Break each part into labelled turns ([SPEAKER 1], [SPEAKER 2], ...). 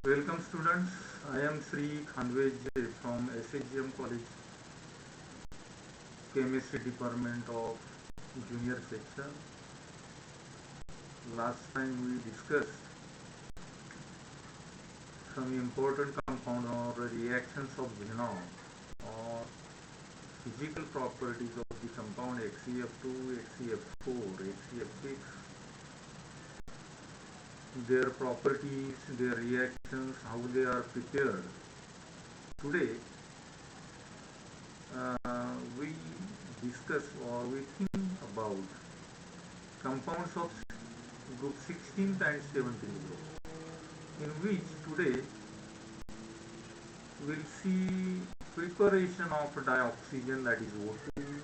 [SPEAKER 1] Welcome students, I am Sri Khandwe J from SHGM College, Chemistry Department of Junior Section. Last time we discussed some important compound or reactions of xenon or physical properties of the compound HCF2, HCF4, HCF6, their properties, their reactions, how they are prepared. Today we discuss or we think about compounds of group 16 and 17 group, in which today we'll see preparation of dioxygen, that is O2,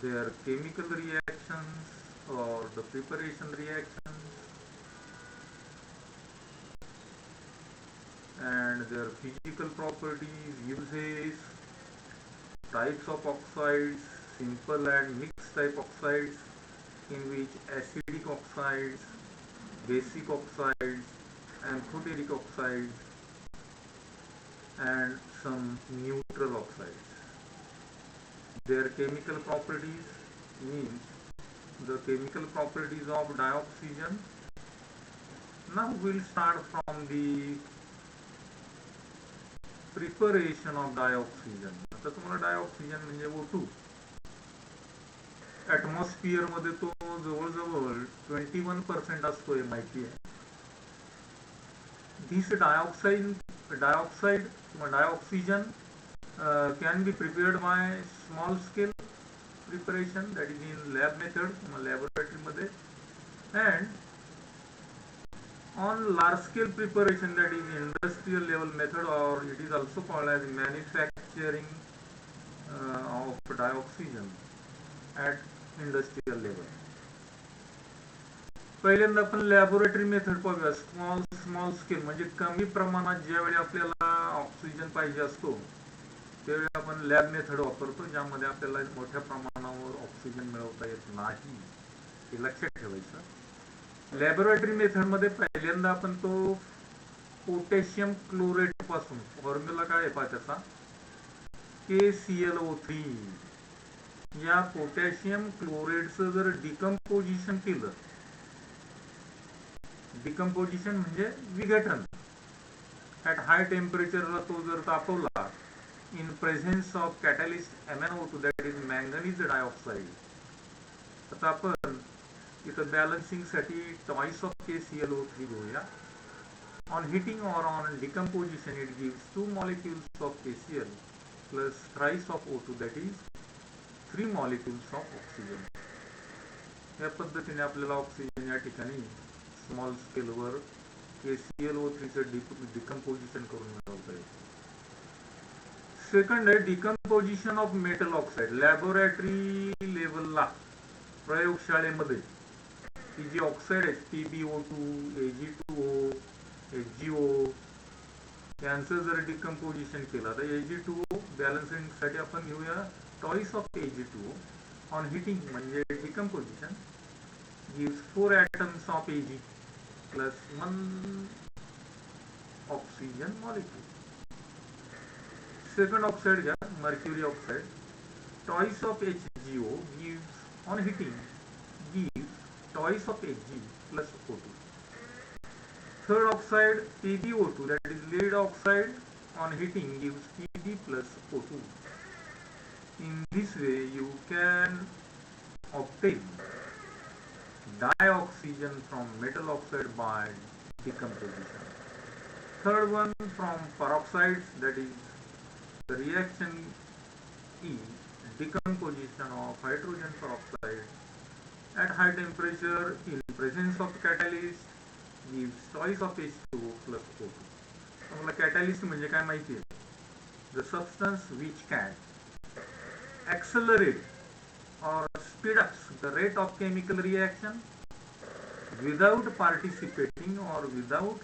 [SPEAKER 1] their chemical reactions or the preparation reactions, and their physical properties, uses, types of oxides, simple and mixed type oxides, in which acidic oxides, basic oxides, amphoteric oxides, and some neutral oxides. Their chemical properties means the chemical properties of dioxygen. Now we'll start from the preparation of dioxygen. आता तुम्हाला डायऑक्सिजन म्हणजे O2 atmosphere मध्ये तो जवळजवळ 21% असतोय, माहिती आहे. This dioxide dioxygen can be prepared by small scale preparation, that is in lab method, laboratory मध्ये, and on large scale preparation, that is industrial level method, or it is also called as manufacturing of dioxygen at industrial level. पहिल्यांदा आपण laboratory method पाहूया. Small scale म्हणजे कमी प्रमाणात ज्यावेळी आपल्याला oxygen पाहिजे असतो त्यावेळी आपण लॅब मेथड वापरतो, ज्यामध्ये आपल्याला मोठ्या प्रमाणावर ऑक्सिजन मिळवता येत नाही, हे लक्षात ठेवायचं. लॅबोरेटरी मेथड मध्ये पहिल्यांदा आपण तो पोटॅशियम क्लोरेट पासून, फॉर्म्युला काय आहे पहा त्याचा, KClO3, या पोटॅशियम क्लोरेटचं जर डिकम्पोजिशन केलं, डिकम्पोजिशन म्हणजे विघटन, ॲट हाय टेम्परेचरला तो जर तापवला, in presence of catalyst MnO2, that is manganese dioxide. आता आपण इथं बॅलन्सिंग साठी ट्वाइस ऑफ KClO3 घेऊया. On heating or on decomposition it gives 2 molecules of KCl plus thrice of O2, that is 3 molecules of oxygen. या पद्धतीने आपल्याला oxygen या ठिकाणी स्मॉल स्केलवर KClO3 चं डिकम्पोजिशन करून मिळवता येतं. सेकंड आहे decomposition of metal oxide. Laboratory लेवलला, प्रयोगशाळेमध्ये ही जी ऑक्साईड आहेत, PbO2, Ag2O, HgO, यांचं जर डिकम्पोजिशन केलं, तर Ag2O बॅलन्सिंग साठी आपण घेऊया twice of Ag2O. On heating म्हणजे decomposition gives 4 atoms of Ag plus 1 oxygen molecule. Second oxide घ्या, mercury oxide, twice of HgO gives, on heating, gives twice of Hg plus O2. Third oxide PbO2, that is lead oxide, on heating gives Pb plus O2. In this way you can obtain dioxygen from metal oxide by decomposition. Third one from peroxides, that is the reaction is decomposition of hydrogen peroxide at high temperature in presence of catalyst gives twice of H2O plus O2. तुम्हाला catalyst म्हणजे काय माहिती आहे? The substance which can accelerate or speed up the rate of chemical reaction without participating or without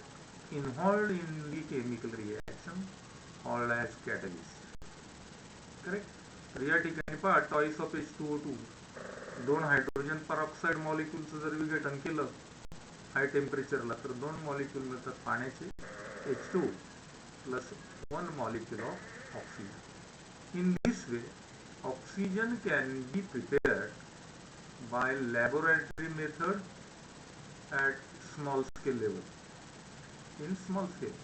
[SPEAKER 1] involved in the chemical reaction, called as catalyst. Correct? तर या ठिकाणी पहा, twice of H2O2, 2 hydrogen peroxide मॉलिक्यूलचं जर विघटन केलं हाय टेम्परेचरला, तर 2 molecule मिळतात पाण्याचे, H2 plus one molecule of oxygen. In this way, oxygen can be prepared by laboratory method at small scale level. In small scale.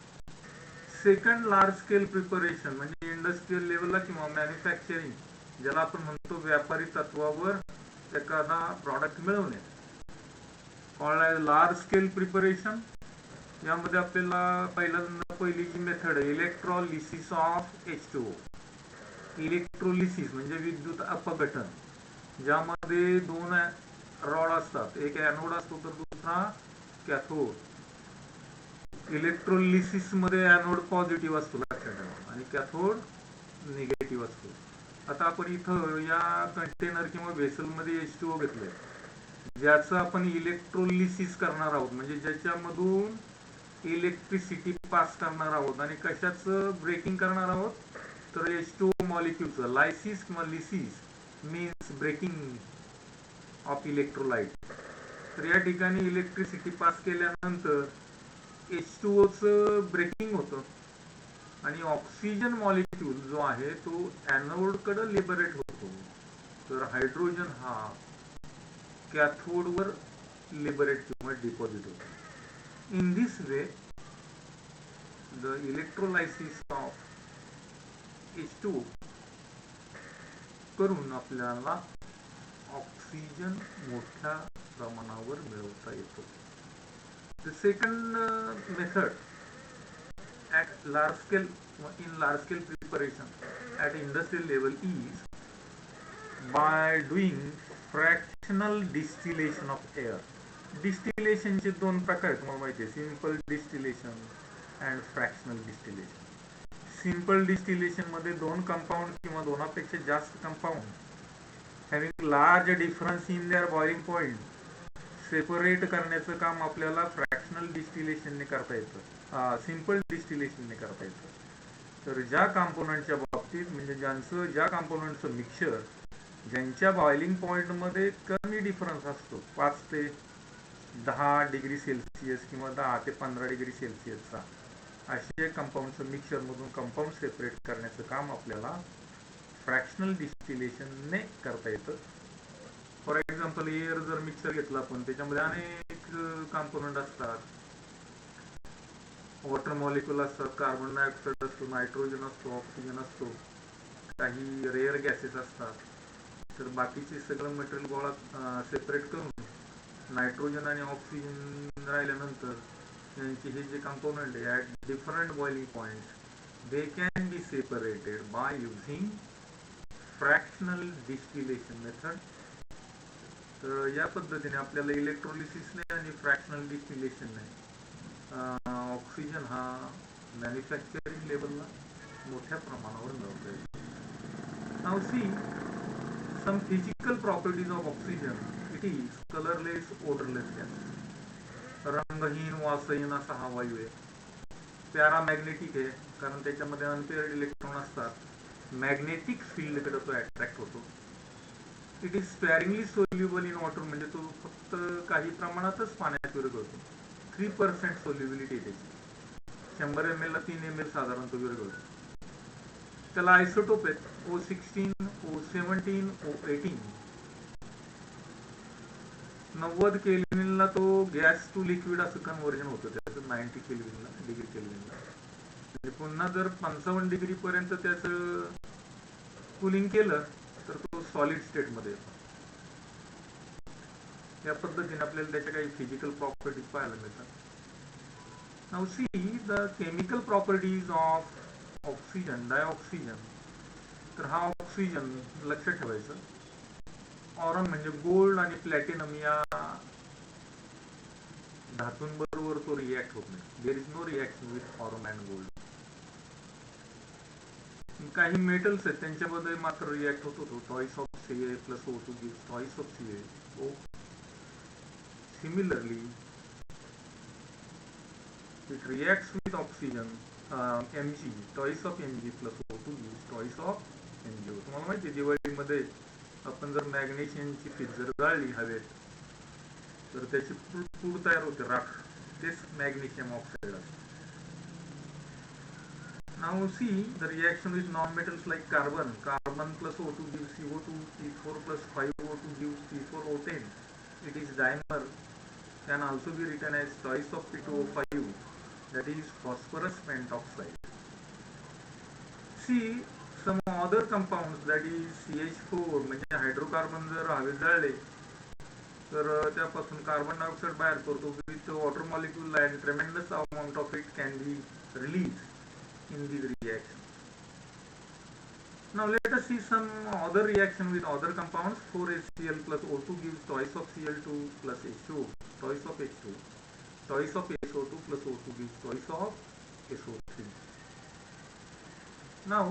[SPEAKER 1] Second large scale preparation म्हणजे industrial लेवलला किंवा मॅन्युफॅक्चरिंग, ज्याला आपण म्हणतो व्यापारी तत्वावर एखादा प्रॉडक्ट मिळवणे, कॉल्ड लार्ज स्केल प्रिपरेशन. यामध्ये आपल्याला पहिली जी मेथड आहे इलेक्ट्रोलिसिस ऑफ H2O. इलेक्ट्रोलिसिस म्हणजे विद्युत अपघटन, ज्यामध्ये दोन रॉड असतात, एक ॲनोड असतो तर दुसरा कॅथोड. इलेक्ट्रोलिसिस मध्ये ॲनोड पॉझिटिव्ह असतो लक्षात ठेवा आणि कॅथोड निगेटिव्ह असतो. आता आपण इथं या कंटेनर किंवा व्हेसल मध्ये H2O घेतलंय, ज्याचं आपण इलेक्ट्रोलिसिस करणार आहोत, म्हणजे ज्याच्यामधून इलेक्ट्रिसिटी पास करणार आहोत. आणि कशाचं ब्रेकिंग करणार आहोत तर H2O मॉलिक्यूलचं. लायसिस किंवा lysis means breaking of electrolyte. तर या ठिकाणी इलेक्ट्रिसिटी पास केल्यानंतर H2Oचं ब्रेकिंग होतं आणि ऑक्सिजन मॉलिक्यूल जो आहे तो ॲनोडकडे लिबरेट होतो. तर हायड्रोजन हा कॅथोडवर लिबरेट किंवा डिपॉझिट होतो. In this way the electrolysis of H2O करून आपल्याला ऑक्सिजन मोठ्या प्रमाणावर मिळवता येतो. The second method at large scale, in large scale preparation at industrial level is by doing fractional distillation of air. Distillation चे दोन प्रकार आहेत तुम्हाला माहिती आहे, simple distillation and fractional distillation. Simple distillation मध्ये दोन कंपाऊंड किंवा दोनापेक्षा जास्त compound having large difference in their boiling point separate करण्याचं काम आपल्याला फ्रॅक्शनल डिस्टिलेशनने करता येतं, सिंपल डिस्टिलेशनने करता येतं. तर ज्या कंपोनंटच्या बाबतीत म्हणजे ज्या कंपोनंटचं मिक्सचर ज्यांच्या बॉइलिंग पॉइंटमध्ये कमी डिफरन्स असतो, 5 ते 10 डिग्री सेल्सिअस किंवा 10 ते 15 डिग्री सेल्सिअसचा, असे कंपाऊंडचं मिक्सचरमधून कंपाऊंड सेपरेट करण्याचं काम आपल्याला फ्रॅक्शनल डिस्टिलेशनने करता येतं. फॉर एक्झाम्पल एअर जर मिक्सर घेतला आपण, त्याच्यामध्ये अनेक कंपोनंट असतात. वॉटर मॉलिक्यूल असतात, कार्बन डायऑक्साईड असतो, नायट्रोजन असतो, ऑक्सिजन असतो, काही रेअर गॅसेस असतात. तर बाकीचे सगळं मटेरियल गोळा सेपरेट करून नायट्रोजन आणि ऑक्सिजन राहिल्यानंतर यांचे हे जे कंपोनंट आहे at different boiling points they can be separated by using fractional distillation method. तर या पद्धतीने आपल्याला इलेक्ट्रोलिसिसने आणि फ्रॅक्शनल डिस्टिलेशनने ऑक्सिजन हा मॅन्युफॅक्चरिंग लेवलला मोठ्या प्रमाणावर मिळवता येतो. Now see some physical properties of oxygen. It is colourless, odourless gas. रंगहीन, वासहीन असा हा वायू आहे. पॅरामॅग्नेटिक आहे, कारण त्याच्यामध्ये अनपेअर्ड इलेक्ट्रॉन असतात. मॅग्नेटिक फील्डकडे तो अट्रॅक्ट होतो. It is sparingly soluble in water, म्हणजे तो फक्त काही प्रमाणातच पाण्यात विरघळतो. 3% सोल्युबिलिटी त्याची. 100 ml ला 3 ml साधारणतः विरघळतो. त्याला आयसोटोप आहेत O16, O17, O18. 90 केल्विनला तो गॅस टू लिक्विड असं कन्व्हर्जन होतं त्याचं, 90 केल्विनला, डिग्री केल्विनला. म्हणजे पुन्हा जर 55 डिग्री पर्यंत त्याचं कूलिंग केलं तर तो सॉलिड स्टेट मध्ये येतो. या पद्धतीने आपल्याला त्याच्या काही फिजिकल प्रॉपर्टीज पाहायला मिळतात. Now see the chemical properties of oxygen, dioxygen. तर हा ऑक्सिजन लक्षात ठेवायचं, ऑरम म्हणजे गोल्ड आणि प्लॅटिनम या धातूंबरोबर तो रिॲक्ट होत नाही. There is no reaction with aurum and gold. काही मेटल्स आहेत त्यांच्यामध्ये मात्र रिॲक्ट होत होतो. Twice of Ca plus O2 gives twice of Ca. Similarly, it reacts with oxygen, Mg, twice of Mg plus O2 gives twice of MgO. तुम्हाला माहिती आहे दिवाळीमध्ये आपण जर मॅग्नेशियमची पीठ जर जाळली हवेत तर त्याची पूड तयार होते, राख. तेच मॅग्नेशियम ऑक्साईड असते. Now see the reaction with non-metals like carbon. Carbon plus O2 gives CO2, C4 plus 5O2 gives C4O10. It is dimer, can also be written as choice of P2O5, that is phosphorus pentoxide. See some other compounds, that is CH4, म्हणजे hydrocarbon जर हवेत जाळले तर त्यापासून carbon dioxide बाहेर पडतो with water molecule and ट्रेमेंडस amount of it can be release in these reactions. Now let us see some other reaction with other compounds. 4HCl plus O2 gives twice of Cl2 plus H2O, twice of H2. Twice of SO2 plus O2 gives twice of SO3. Now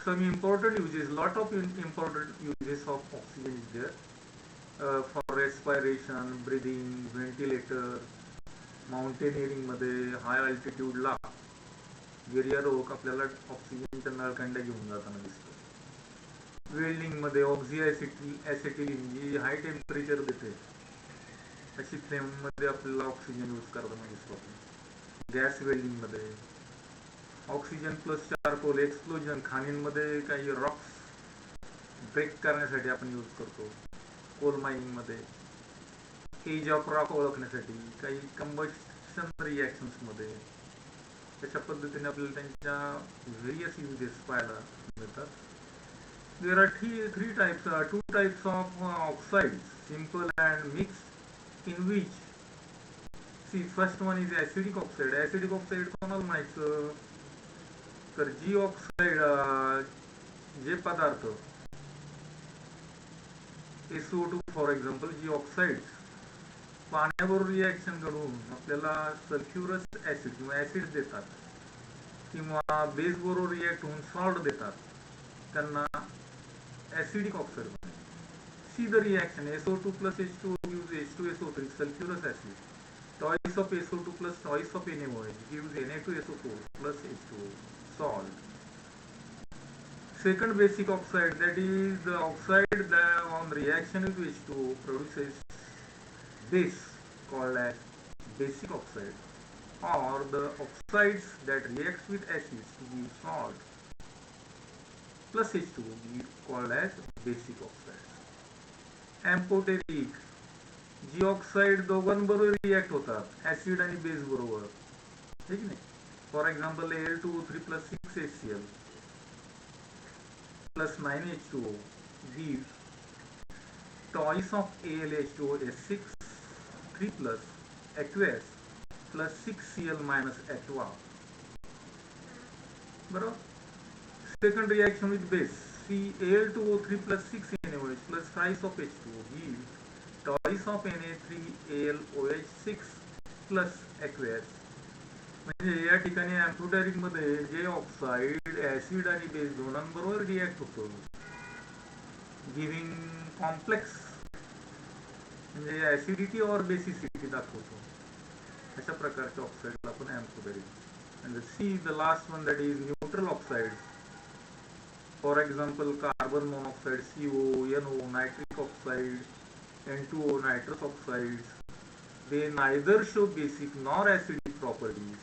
[SPEAKER 1] some important uses, lot of important uses of oxygen is there. For respiration, breathing, ventilator, mountaineering मध्ये हाय अल्टिट्यूडला गिर्यारोहक आपल्याला ऑक्सिजनच्या नळकांड्या घेऊन जाताना दिसतो. Welding मध्ये ऑक्झी acetylene जी high temperature देते अशी फ्लेम मध्ये आपल्याला ऑक्सिजन यूज करताना दिसतो. गॅस वेल्डिंग मध्ये ऑक्सिजन प्लस चारकोल एक्सप्लोजन, खाणींमध्ये काही रॉक्स ब्रेक करण्यासाठी आपण यूज करतो. कोल माइनिंग मध्ये एज ऑफ रॉक ओळखण्यासाठी, काही कंबशन रिॲक्शन्स मध्ये अशा पद्धतीने आपल्याला त्यांच्या व्हेरियस युजेस पाहायला मिळतात. There are three types, two types of oxides, simple and mixed, in which the first one is acidic oxide. Acidic oxide कोणाला म्हणायचं तर जी ऑक्साइड, जे पदार्थ SO2 फॉर एक्झाम्पल, जी ऑक्साइड्स पाण्याबरोबर रिॲक्शन करून आपल्याला सल्फ्युरस ऍसिड किंवा ऍसिड देतात किंवा बेस बरोबर रिॲक्ट होऊन सॉल्ट देतात, त्यांना ऍसिडिक ऑक्साइड म्हणतात. See the reaction SO2 plus H2O gives H2SO3 sulfurous acid. Twice of SO2 plus twice of NaOH gives Na2SO4 plus H2O salt. Second basic oxide, that is the oxide that on reaction with H2O produces base called as basic oxide, or the oxides that reacts with acids to give salt plus H2O be called as basic oxides. Amphoteric, G oxide दोघांबरोबर react होतात acid आणि base बरोबर, ठीक नाही. For example Al2O3 plus 6HCl plus 9H2O gives twice of AlH2O, 3 plus aqueous plus 6Cl minus H2O. बरोबर. Second reaction with base, Al2O3 plus 6NaOH plus twice of H2O gives twice of Na3AlOH6 plus aqueous. म्हणजे या ठिकाणी amphoteric मध्ये जे oxide acid आणि base दोनांबरोबर react होतो, giving complex, म्हणजे acidity और बेसिसिटी दाखवतो, अशा प्रकारचे ऑक्साइड आपण amphoteric. and see the last one, that is neutral oxides. For example, carbon monoxide, CO, NO, nitric oxide, N2O, nitrous oxides. They neither show basic nor acidic properties.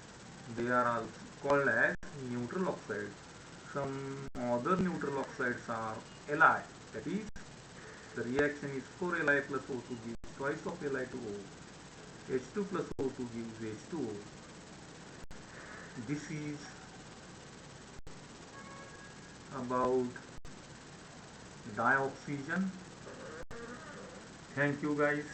[SPEAKER 1] They are also called as neutral oxides. Some other neutral oxides are Li, that is the reaction is 4Li plus O2 gives twice of Li2O. H2 plus O2 gives H2O. This is about dioxygen. Thank you guys.